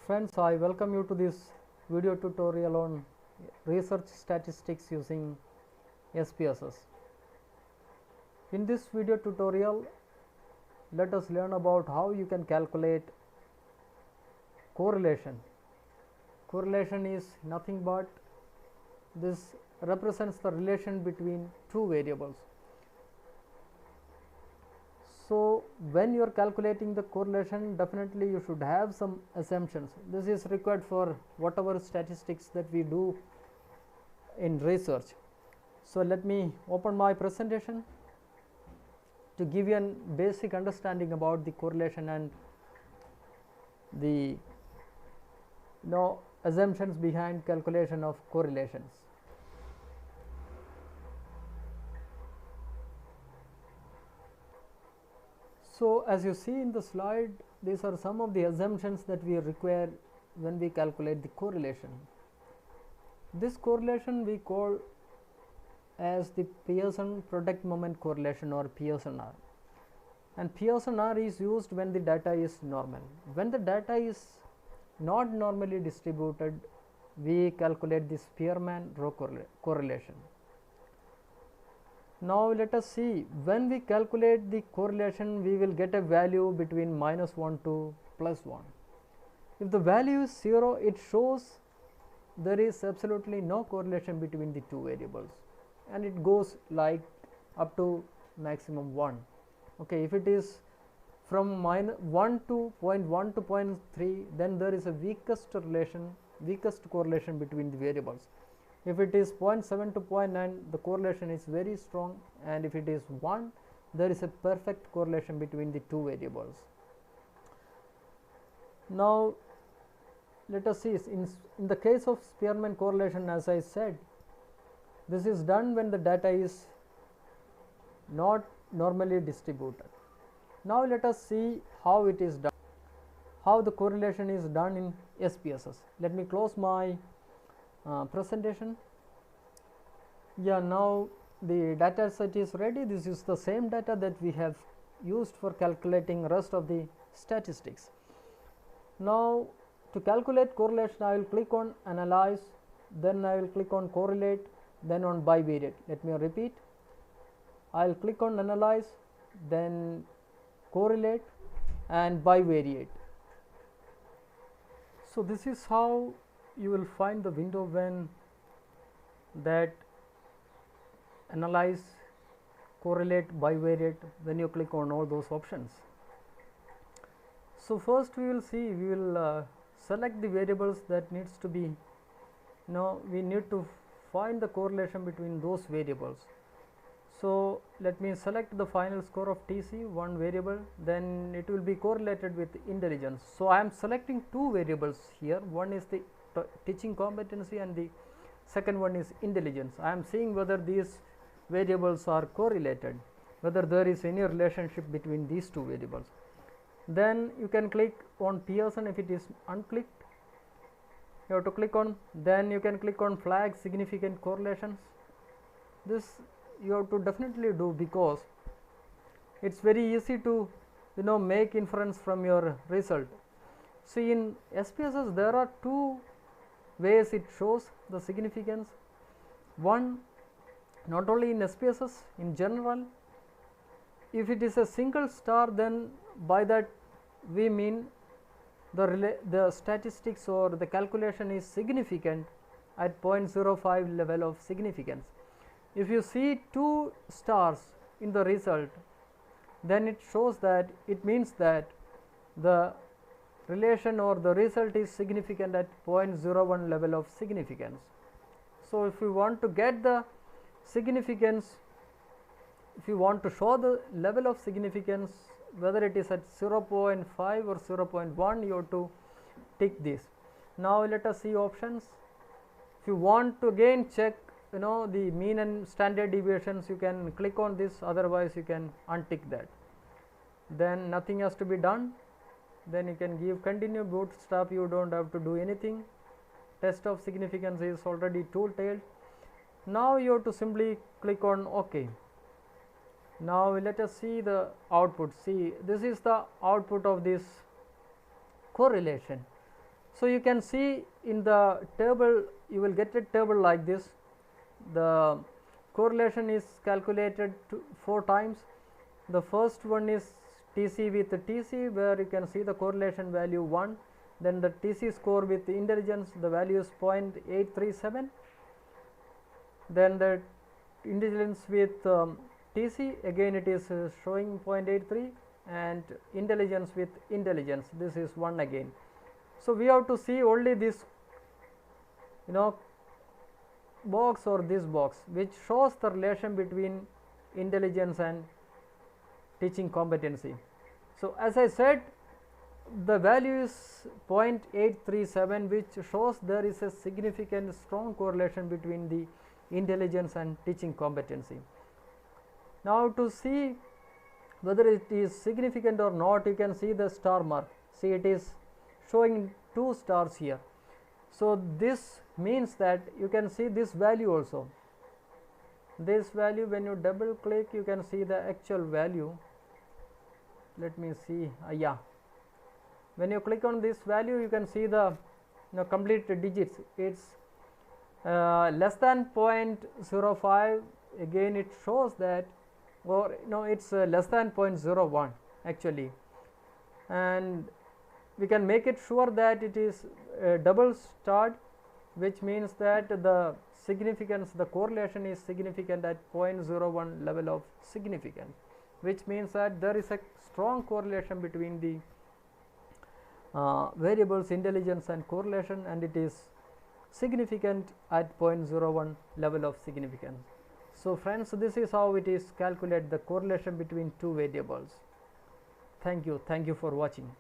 Friends, I welcome you to this video tutorial on research statistics using SPSS. In this video tutorial, let us learn about how you can calculate correlation. Correlation is nothing but this represents the relation between two variables. So when you are calculating the correlation, definitely you should have some assumptions. This is required for whatever statistics that we do in research. So let me open my presentation to give you a basic understanding about the correlation and the assumptions behind calculation of correlations. So as you see in the slide, these are some of the assumptions that we require when we calculate the correlation. This correlation we call as the Pearson product moment correlation, or Pearson-R. And Pearson-R is used when the data is normal. When the data is not normally distributed, we calculate the Spearman-Rho correlation. Now let us see, when we calculate the correlation, we will get a value between -1 to +1. If the value is 0, it shows there is absolutely no correlation between the two variables, and it goes like up to maximum 1. Okay, if it is from -1 to 0.1 to 0.3, then there is a weakest correlation between the variables. If it is 0.7 to 0.9, the correlation is very strong, and if it is 1, there is a perfect correlation between the two variables. Now let us see, in the case of Spearman correlation, as I said, this is done when the data is not normally distributed. Now let us see how it is done, how the correlation is done in SPSS. Let me close my presentation. Yeah, now the data set is ready. This is the same data that we have used for calculating rest of the statistics. Now to calculate correlation, I will click on analyze, then I will click on correlate, then on bivariate. Let me repeat, I will click on analyze, then correlate and bivariate. So this is how you will find the window when that analyze, correlate, bivariate, when you click on all those options. So first we will select the variables that needs to be, we need to find the correlation between those variables. So let me select the final score of TC, one variable, then it will be correlated with intelligence. So I am selecting two variables here, one is the teaching competency and the second one is intelligence. I am seeing whether these variables are correlated, whether there is any relationship between these two variables. Then you can click on Pearson. If it is unclicked, you have to click on, then you can click on flag significant correlations. This you have to definitely do, because it's very easy to make inference from your result. See, in SPSS there are two ways it shows the significance. One, not only in SPSS, in general, if it is a single star, then by that we mean the statistics or the calculation is significant at 0.05 level of significance. If you see two stars in the result, then it shows that it means that the relation or the result is significant at 0.01 level of significance. So if you want to get the significance, if you want to show the level of significance, whether it is at 0.5 or 0.1, you have to tick this. Now let us see options. If you want to again check the mean and standard deviations, you can click on this, otherwise you can untick that. Then nothing has to be done, then you can give continue bootstrap, you don't have to do anything. Test of significance is already tool-tailed. Now you have to simply click on OK. Now let us see the output. See, this is the output of this correlation. So you can see in the table, you will get a table like this. The correlation is calculated 4 times. The first one is TC with TC, where you can see the correlation value 1. Then the TC score with intelligence, the value is 0.837. Then the intelligence with TC, again it is showing 0.83, and intelligence with intelligence, this is 1 again. So we have to see only this box or this box which shows the relation between intelligence and teaching competency. So as I said, the value is 0.837, which shows there is a significant strong correlation between the intelligence and teaching competency. Now to see whether it is significant or not, you can see the star mark. See, it is showing 2 stars here. So this means that you can see this value also. This value, when you double click, you can see the actual value. Let me see. Yeah, when you click on this value, you can see the complete digits. It's less than 0.05. Again it shows that, or it's less than 0.01 actually, and we can make it sure that it is double starred, which means that the significance, the correlation is significant at 0.01 level of significance, which means that there is a strong correlation between the variables intelligence and correlation, and it is significant at 0.01 level of significance. So friends, this is how it is calculate the correlation between 2 variables. Thank you for watching.